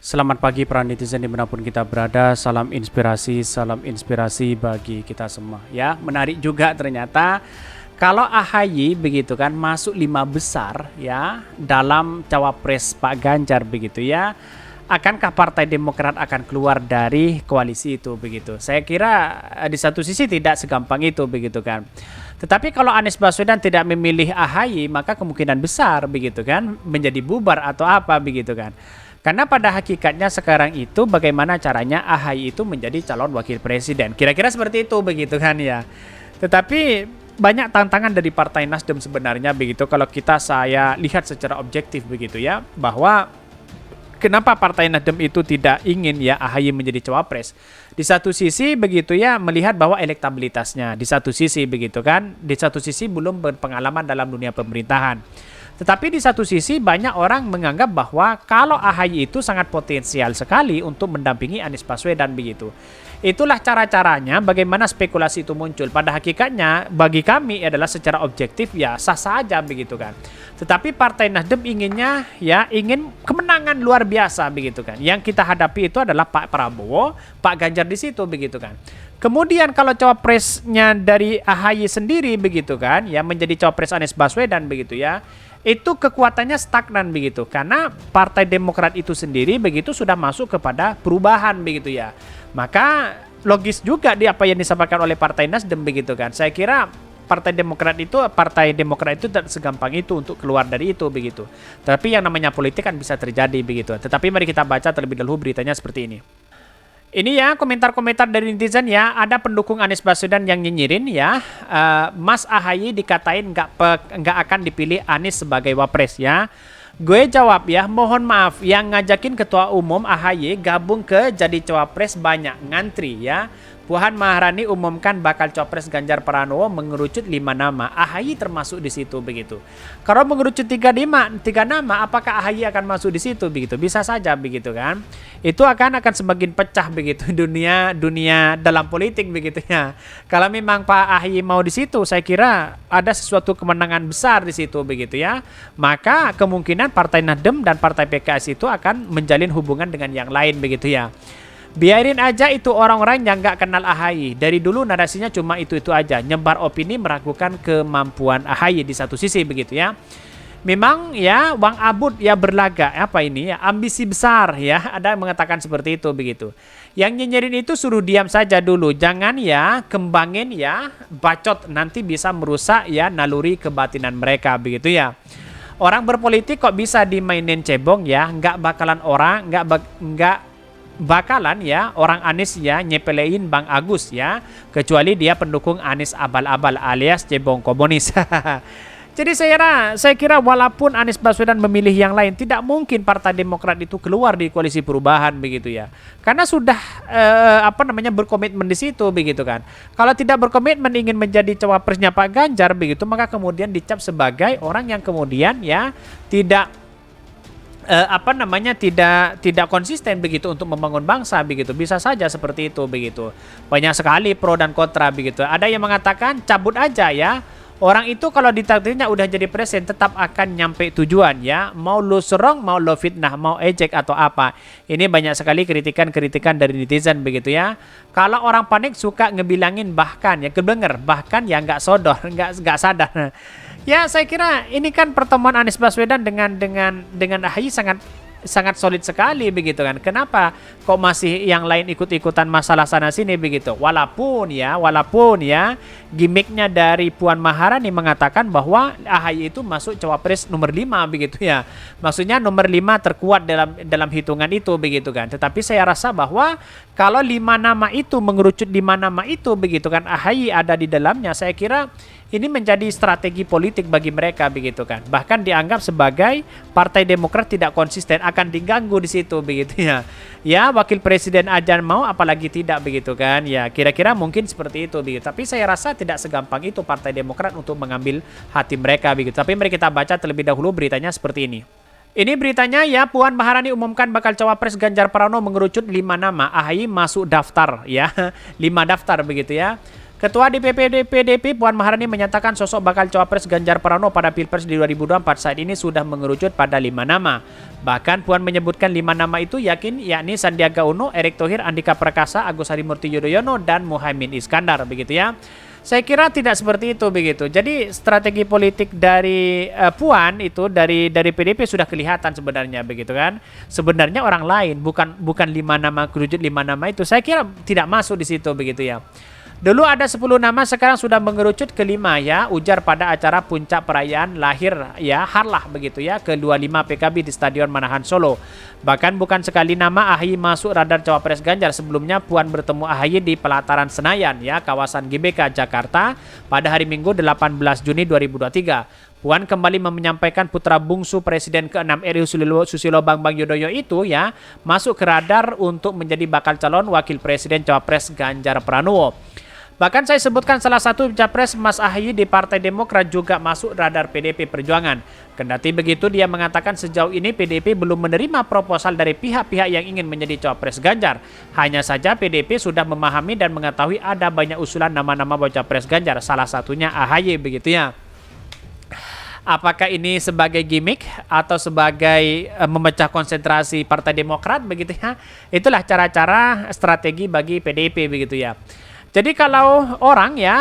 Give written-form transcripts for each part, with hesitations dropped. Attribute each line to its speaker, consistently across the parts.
Speaker 1: Selamat pagi para netizen dimanapun kita berada. Salam inspirasi bagi kita semua. Ya, menarik juga ternyata kalau AHY begitu kan masuk 5 besar ya dalam cawapres Pak Ganjar begitu ya. Akankah Partai Demokrat akan keluar dari koalisi itu begitu? Saya kira di satu sisi tidak segampang itu begitu kan. Tetapi kalau Anies Baswedan tidak memilih AHY maka kemungkinan besar begitu kan menjadi bubar atau apa begitu kan. Karena pada hakikatnya sekarang itu bagaimana caranya AHY itu menjadi calon wakil presiden. Kira-kira seperti itu begitu kan ya. Tetapi banyak tantangan dari Partai Nasdem sebenarnya begitu kalau saya lihat secara objektif begitu ya, bahwa kenapa Partai Nasdem itu tidak ingin ya AHY menjadi cawapres. Di satu sisi begitu ya melihat bahwa elektabilitasnya, di satu sisi begitu kan, di satu sisi belum berpengalaman dalam dunia pemerintahan. Tetapi di satu sisi banyak orang menganggap bahwa kalau AHY itu sangat potensial sekali untuk mendampingi Anies Baswedan begitu. Itulah cara-caranya bagaimana spekulasi itu muncul. Pada hakikatnya bagi kami adalah secara objektif ya sah saja begitu kan. Tetapi Partai Nasdem inginnya ya ingin kemenangan luar biasa begitu kan. Yang kita hadapi itu adalah Pak Prabowo, Pak Ganjar di situ begitu kan. Kemudian kalau cawapresnya dari AHY sendiri begitu kan, ya menjadi cawapres Anies Baswedan begitu ya, itu kekuatannya stagnan begitu. Karena Partai Demokrat itu sendiri begitu sudah masuk kepada perubahan begitu ya. Maka logis juga di apa yang disampaikan oleh Partai Nasdem begitu kan. Saya kira Partai Demokrat itu tidak segampang itu untuk keluar dari itu begitu. Tapi yang namanya politik kan bisa terjadi begitu. Tetapi mari kita baca terlebih dahulu beritanya seperti ini. Ini ya komentar-komentar dari netizen ya. Ada pendukung Anies Baswedan yang nyinyirin ya, Mas AHY dikatain nggak akan dipilih Anies sebagai wapres ya. Gue jawab ya, mohon maaf yang ngajakin ketua umum AHY gabung ke jadi cawapres banyak ngantri ya. Puan Maharani umumkan bakal cawapres Ganjar Pranowo mengerucut 5 nama. AHY termasuk di situ begitu. Kalau mengerucut 3 nama, apakah AHY akan masuk di situ begitu? Bisa saja begitu kan. Itu akan semakin pecah begitu dunia dalam politik begitu ya. Kalau memang Pak AHY mau di situ, saya kira ada sesuatu kemenangan besar di situ begitu ya. Maka kemungkinan Partai Nasdem dan Partai PKS itu akan menjalin hubungan dengan yang lain begitu ya. Biarin aja itu orang-orang yang nggak kenal AHY. Dari dulu narasinya cuma itu-itu aja. Nyebar opini meragukan kemampuan AHY di satu sisi begitu ya. Memang ya Wang Abud ya berlaga apa ini ya ambisi besar ya. Ada yang mengatakan seperti itu begitu. Yang nyinyirin itu suruh diam saja dulu. Jangan ya kembangin ya bacot nanti bisa merusak ya naluri kebatinan mereka begitu ya. Orang berpolitik kok bisa dimainin cebong ya. Nggak bakalan ya orang Anies ya nyepelein Bang Agus ya, kecuali dia pendukung Anies abal-abal alias cebong komunis. Jadi saya kira walaupun Anies Baswedan memilih yang lain, tidak mungkin Partai Demokrat itu keluar di koalisi perubahan begitu ya. Karena sudah berkomitmen di situ begitu kan. Kalau tidak berkomitmen ingin menjadi cawapresnya Pak Ganjar begitu, maka kemudian dicap sebagai orang yang kemudian ya tidak tidak konsisten begitu untuk membangun bangsa begitu. Bisa saja seperti itu begitu. Banyak sekali pro dan kontra begitu. Ada yang mengatakan cabut aja ya. Orang itu kalau ditakdirnya udah jadi presiden tetap akan nyampe tujuan ya. Mau lo serong, mau lo fitnah, mau ejek atau apa. Ini banyak sekali kritikan dari netizen begitu ya. Kalau orang panik suka ngebilangin bahkan ya kedenger, bahkan ya nggak nggak sadar. Ya saya kira ini kan pertemuan Anies Baswedan dengan AHY sangat solid sekali begitu kan. Kenapa kok masih yang lain ikut-ikutan masalah sana sini begitu? Walaupun ya gimmicknya dari Puan Maharani mengatakan bahwa AHY itu masuk cawapres nomor 5 begitu ya. Maksudnya nomor 5 terkuat dalam hitungan itu begitu kan. Tetapi saya rasa bahwa kalau 5 nama itu mengerucut 5 nama itu begitu kan, AHY ada di dalamnya, saya kira ini menjadi strategi politik bagi mereka begitu kan. Bahkan dianggap sebagai Partai Demokrat tidak konsisten, akan diganggu di situ begitu ya. Ya wakil presiden aja mau apalagi tidak begitu kan. Ya kira-kira mungkin seperti itu begitu. Tapi saya rasa tidak segampang itu Partai Demokrat untuk mengambil hati mereka begitu. Tapi mari kita baca terlebih dahulu beritanya seperti ini. Ini beritanya ya, Puan Maharani umumkan bakal cawapres Ganjar Pranowo mengerucut 5 nama. AHY masuk daftar ya. 5 daftar begitu ya. Ketua DPP PDP Puan Maharani menyatakan sosok bakal cawapres Ganjar Pranowo pada Pilpres di 2024 saat ini sudah mengerucut pada 5 nama. Bahkan Puan menyebutkan 5 nama itu yakni Sandiaga Uno, Erick Thohir, Andika Perkasa, Agus Harimurti Yudhoyono, dan Muhaimin Iskandar, begitu ya. Saya kira tidak seperti itu begitu. Jadi strategi politik dari Puan itu dari PDP sudah kelihatan sebenarnya begitu kan. Sebenarnya orang lain bukan 5 nama kerucut 5 nama itu. Saya kira tidak masuk di situ begitu ya. Dulu ada 10 nama, sekarang sudah mengerucut ke 5 ya, ujar pada acara puncak perayaan lahir ya Harlah begitu ya ke-25 PKB di Stadion Manahan Solo. Bahkan bukan sekali nama AHY masuk radar cawapres Ganjar. Sebelumnya Puan bertemu AHY di pelataran Senayan ya, kawasan GBK Jakarta pada hari Minggu 18 Juni 2023. Puan kembali menyampaikan putra bungsu Presiden ke-6 RI Susilo Bambang Yudhoyono itu ya masuk ke radar untuk menjadi bakal calon wakil presiden cawapres Ganjar Pranowo. Bahkan saya sebutkan salah satu capres Mas AHY di Partai Demokrat juga masuk radar PDP Perjuangan. Kendati begitu, dia mengatakan sejauh ini PDP belum menerima proposal dari pihak-pihak yang ingin menjadi cawapres Ganjar. Hanya saja PDP sudah memahami dan mengetahui ada banyak usulan nama-nama cawapres Ganjar, salah satunya AHY begitu ya. Apakah ini sebagai gimmick atau sebagai memecah konsentrasi Partai Demokrat begitu ya? Itulah cara-cara strategi bagi PDP begitu ya. Jadi kalau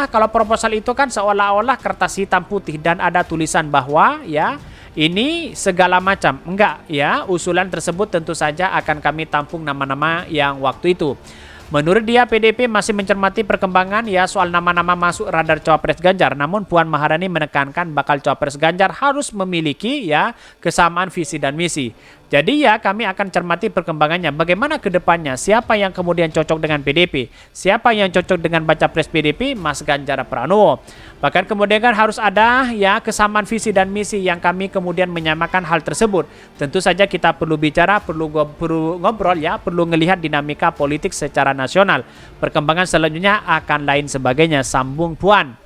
Speaker 1: kalau proposal itu kan seolah-olah kertas hitam putih dan ada tulisan bahwa ya ini segala macam. Enggak ya, usulan tersebut tentu saja akan kami tampung nama-nama yang waktu itu. Menurut dia, PDP masih mencermati perkembangan ya soal nama-nama masuk radar cawapres Ganjar. Namun Puan Maharani menekankan bakal cawapres Ganjar harus memiliki ya kesamaan visi dan misi. Jadi ya kami akan cermati perkembangannya. Bagaimana ke depannya? Siapa yang kemudian cocok dengan PDP? Siapa yang cocok dengan baca pres PDP? Mas Ganjar Pranowo. Bahkan kemudian kan harus ada ya kesamaan visi dan misi yang kami kemudian menyamakan hal tersebut. Tentu saja kita perlu bicara, perlu ngobrol ya, perlu melihat dinamika politik secara nasional. Perkembangan selanjutnya akan lain sebagainya, sambung Puan.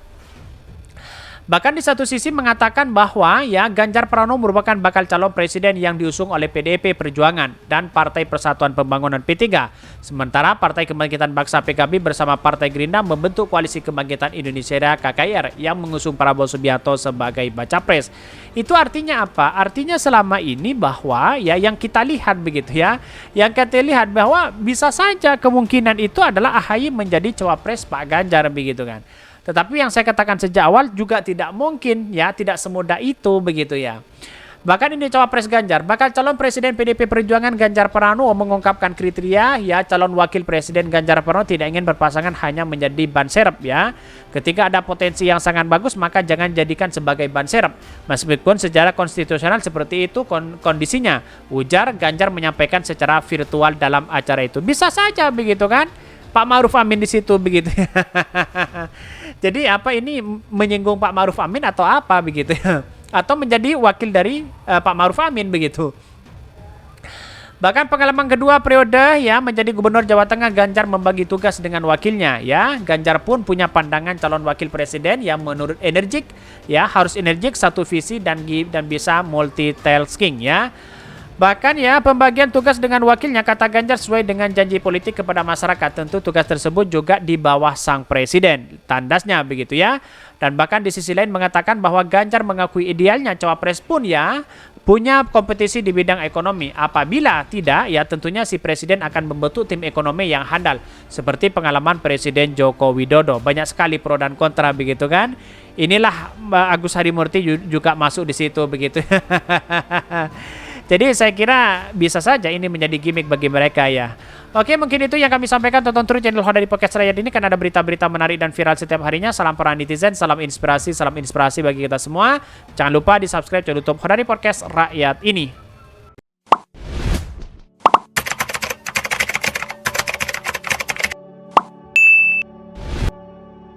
Speaker 1: Bahkan di satu sisi mengatakan bahwa ya Ganjar Pranowo merupakan bakal calon presiden yang diusung oleh PDP Perjuangan dan Partai Persatuan Pembangunan P3. Sementara Partai Kebangkitan Bangsa PKB bersama Partai Gerindra membentuk Koalisi Kebangkitan Indonesia Raya KKIR yang mengusung Prabowo Subianto sebagai baca pres. Itu artinya apa? Artinya selama ini bahwa ya yang kita lihat begitu ya, yang kita lihat bahwa bisa saja kemungkinan itu adalah AHY menjadi cawapres Pak Ganjar begitu kan. Tetapi yang saya katakan sejak awal juga tidak mungkin ya, tidak semudah itu begitu ya. Bahkan ini cawapres Ganjar, bakal calon presiden PDP Perjuangan Ganjar Pranowo mengungkapkan kriteria ya calon wakil presiden Ganjar Pranowo tidak ingin berpasangan hanya menjadi ban serep ya. Ketika ada potensi yang sangat bagus maka jangan jadikan sebagai ban serep. Meskipun secara konstitusional seperti itu kondisinya, ujar Ganjar menyampaikan secara virtual dalam acara itu. Bisa saja begitu kan? Pak Ma'ruf Amin di situ begitu. Jadi apa ini menyinggung Pak Ma'ruf Amin atau apa begitu ya? Atau menjadi wakil dari Pak Ma'ruf Amin begitu. Bahkan pengalaman kedua periode ya menjadi gubernur Jawa Tengah, Ganjar membagi tugas dengan wakilnya ya. Ganjar pun punya pandangan calon wakil presiden yang menurut energik ya, harus energik, satu visi dan bisa multitasking ya. Bahkan ya pembagian tugas dengan wakilnya kata Ganjar sesuai dengan janji politik kepada masyarakat. Tentu tugas tersebut juga di bawah sang presiden. Tandasnya begitu ya. Dan bahkan di sisi lain mengatakan bahwa Ganjar mengakui idealnya cawapres pun ya punya kompetisi di bidang ekonomi. Apabila tidak ya tentunya si presiden akan membentuk tim ekonomi yang handal. Seperti pengalaman Presiden Joko Widodo. Banyak sekali pro dan kontra begitu kan. Inilah Agus Harimurti juga masuk di situ begitu. Jadi saya kira bisa saja ini menjadi gimmick bagi mereka ya. Oke, mungkin itu yang kami sampaikan. Tonton terus channel Hodari Podcast Rakyat ini kan ada berita-berita menarik dan viral setiap harinya. Salam para netizen, salam inspirasi bagi kita semua. Jangan lupa di subscribe channel YouTube Hodari Podcast Rakyat ini.